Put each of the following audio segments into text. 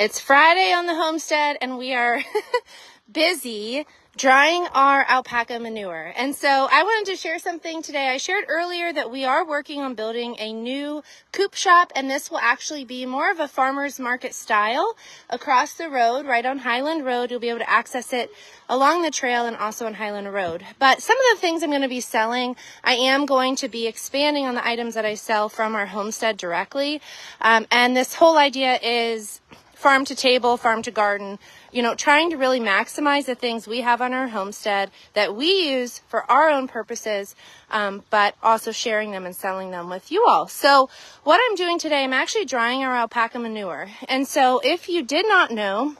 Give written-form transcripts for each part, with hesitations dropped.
It's Friday on the homestead and we are busy drying our alpaca manure. And so I wanted to share something today. I shared earlier that we are working on building a new coop shop, and this will actually be more of a farmer's market style across the road, right on Highland Road. You'll be able to access it along the trail and also on Highland Road. But some of the things I'm going to be selling, I am going to be expanding on the items that I sell from our homestead directly. And this whole idea is farm to table, farm to garden, trying to really maximize the things we have on our homestead that we use for our own purposes, but also sharing them and selling them with you all. So what I'm doing today, I'm actually drying our alpaca manure. And so if you did not know,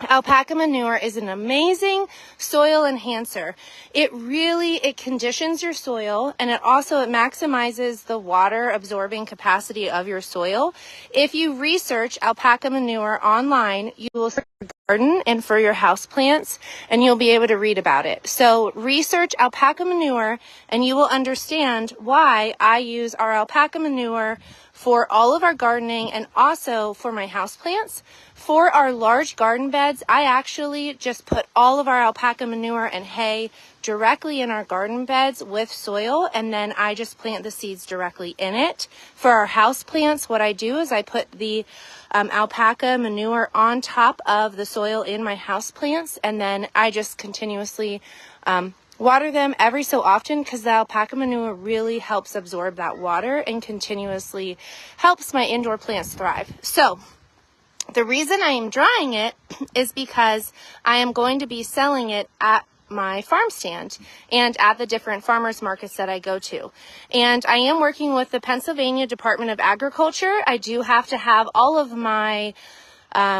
alpaca manure is an amazing soil enhancer. It conditions your soil, and it maximizes the water absorbing capacity of your soil. If you research alpaca manure online, you will search for garden and for your house plants, and you'll be able to read about it. So research alpaca manure and you will understand why I use our alpaca manure for all of our gardening and also for my houseplants. For our large garden beds, I actually just put all of our alpaca manure and hay directly in our garden beds with soil, and then I just plant the seeds directly in it. For our house plants, what I do is I put the alpaca manure on top of the soil in my house plants, and then I just continuously water them every so often, because the alpaca manure really helps absorb that water and continuously helps my indoor plants thrive. So the reason I am drying it is because I am going to be selling it at my farm stand and at the different farmers markets that I go to. And I am working with the Pennsylvania Department of Agriculture. I do have to have all of my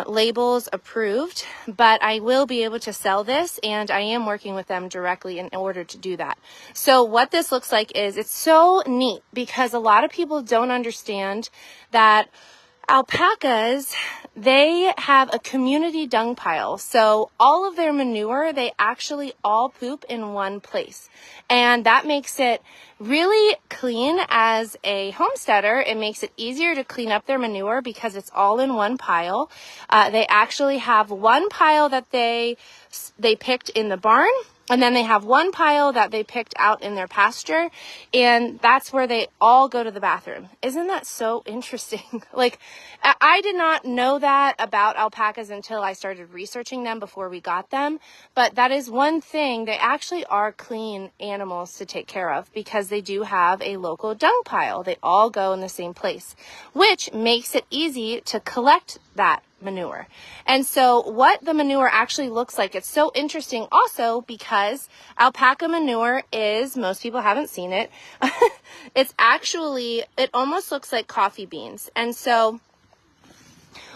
labels approved, but I will be able to sell this, and I am working with them directly in order to do that. So what this looks like is, it's so neat because a lot of people don't understand that alpacas, they have a community dung pile. So all of their manure, they actually all poop in one place. And that makes it really clean as a homesteader. It makes it easier to clean up their manure because it's all in one pile. They actually have one pile that they picked in the barn, and then they have one pile that they picked out in their pasture, and that's where they all go to the bathroom. Isn't that so interesting? Like, I did not know that about alpacas until I started researching them before we got them, but that is one thing. They actually are clean animals to take care of because they do have a local dung pile. They all go in the same place, which makes it easy to collect that manure. And so what the manure actually looks like, it's so interesting also because alpaca manure is, most people haven't seen it, it's actually, it almost looks like coffee beans. And so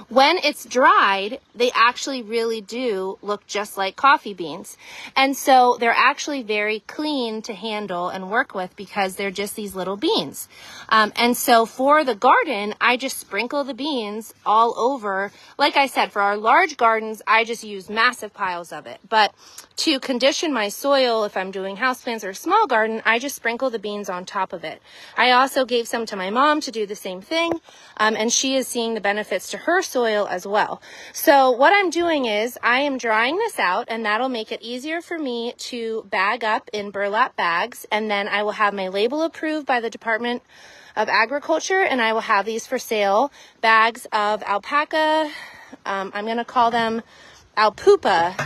when it's dried, they actually really do look just like coffee beans. And so they're actually very clean to handle and work with because they're just these little beans. And so for the garden, I just sprinkle the beans all over. Like I said, for our large gardens, I just use massive piles of it. But to condition my soil, if I'm doing houseplants or a small garden, I just sprinkle the beans on top of it. I also gave some to my mom to do the same thing, and she is seeing the benefits to her soil as well. So what I'm doing is I am drying this out, and that'll make it easier for me to bag up in burlap bags, and then I will have my label approved by the Department of Agriculture, and I will have these for sale. Bags of alpaca, I'm going to call them alpupa,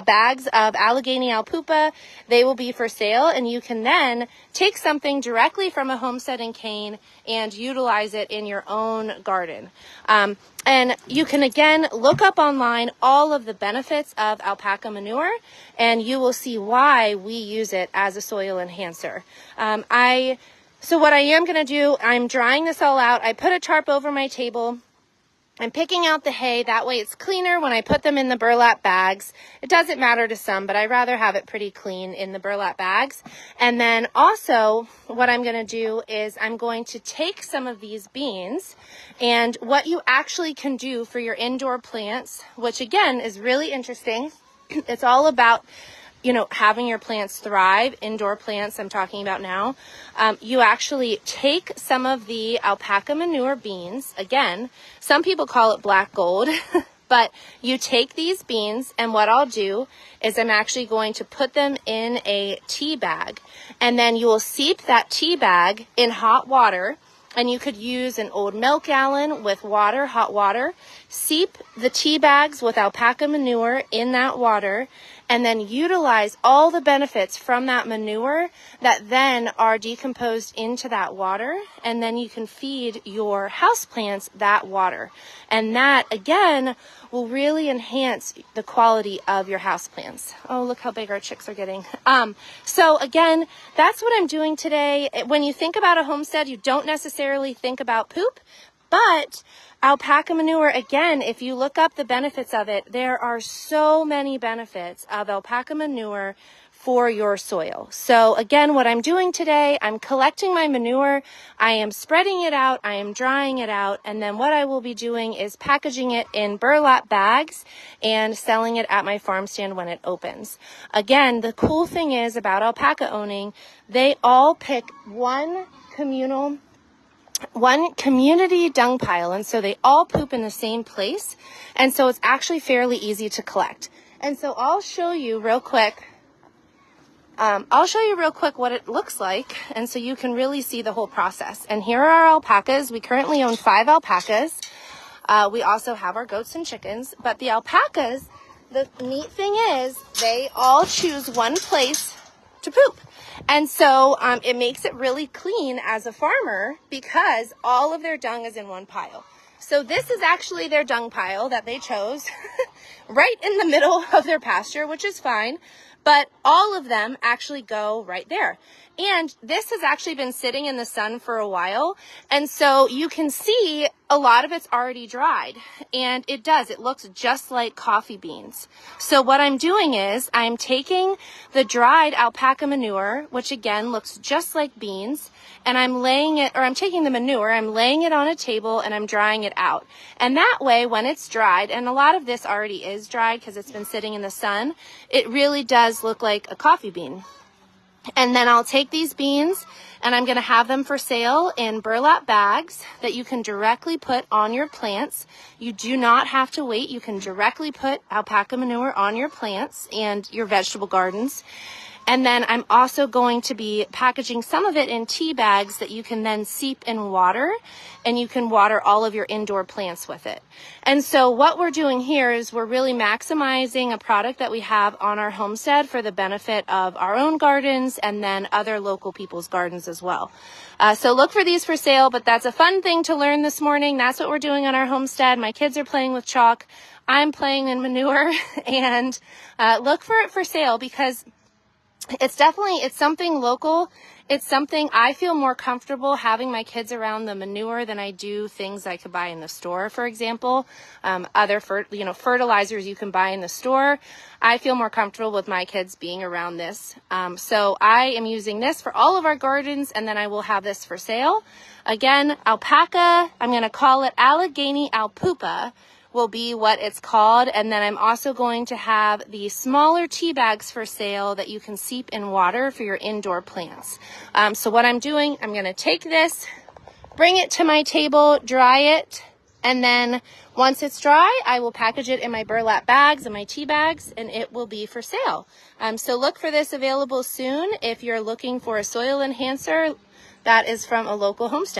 bags of Allegheny alpupa. They will be for sale, and you can then take something directly from a homesteading cane and utilize it in your own garden. And you can again look up online all of the benefits of alpaca manure, and you will see why we use it as a soil enhancer. So what I am going to do, I'm drying this all out. I put a tarp over my table. I'm picking out the hay. That way it's cleaner when I put them in the burlap bags. It doesn't matter to some, but I'd rather have it pretty clean in the burlap bags. And then also what I'm going to do is I'm going to take some of these beans, and what you actually can do for your indoor plants, which again is really interesting. It's all about having your plants thrive, indoor plants I'm talking about now, you actually take some of the alpaca manure beans. Again, some people call it black gold, but you take these beans, and what I'll do is I'm actually going to put them in a tea bag, and then you will seep that tea bag in hot water. And you could use an old milk gallon with water, hot water, seep the tea bags with alpaca manure in that water, and then utilize all the benefits from that manure that then are decomposed into that water, and then you can feed your houseplants that water. And that, again, will really enhance the quality of your houseplants. Oh, look how big our chicks are getting. So again, that's what I'm doing today. When you think about a homestead, you don't necessarily think about poop, but alpaca manure, again, if you look up the benefits of it, there are so many benefits of alpaca manure for your soil. So again, what I'm doing today, I'm collecting my manure, I am spreading it out, I am drying it out, and then what I will be doing is packaging it in burlap bags and selling it at my farm stand when it opens. Again, the cool thing is about alpaca owning, they all pick one community dung pile, and so they all poop in the same place, and so it's actually fairly easy to collect. And so I'll show you real quick what it looks like, and so you can really see the whole process. And here are our alpacas. We currently own 5 alpacas. We also have our goats and chickens, but the alpacas, the neat thing is they all choose one place to poop. And so it makes it really clean as a farmer because all of their dung is in one pile. So this is actually their dung pile that they chose right in the middle of their pasture, which is fine. But all of them actually go right there. And this has actually been sitting in the sun for a while. And so you can see a lot of it's already dried. And it does. It looks just like coffee beans. So what I'm doing is I'm taking the dried alpaca manure, which again looks just like beans, and I'm taking the manure, I'm laying it on a table, and I'm drying it out. And that way, when it's dried, and a lot of this already is dried because it's been sitting in the sun, it really does look like a coffee bean. And then I'll take these beans and I'm going to have them for sale in burlap bags that you can directly put on your plants. You do not have to wait. You can directly put alpaca manure on your plants and your vegetable gardens. And then I'm also going to be packaging some of it in tea bags that you can then seep in water, and you can water all of your indoor plants with it. And so what we're doing here is we're really maximizing a product that we have on our homestead for the benefit of our own gardens and then other local people's gardens as well. So look for these for sale, but that's a fun thing to learn this morning. That's what we're doing on our homestead. My kids are playing with chalk. I'm playing in manure, and look for it for sale because it's something local. It's something I feel more comfortable having my kids around the manure than I do things I could buy in the store, for example. Other fertilizers you can buy in the store. I feel more comfortable with my kids being around this. So I am using this for all of our gardens, and then I will have this for sale. Again, alpaca, I'm going to call it Allegheny alpupa, will be what it's called. And then I'm also going to have the smaller tea bags for sale that you can seep in water for your indoor plants. So what I'm doing, I'm going to take this, bring it to my table, dry it, and then once it's dry, I will package it in my burlap bags and my tea bags, and it will be for sale. So look for this available soon if you're looking for a soil enhancer that is from a local homestead.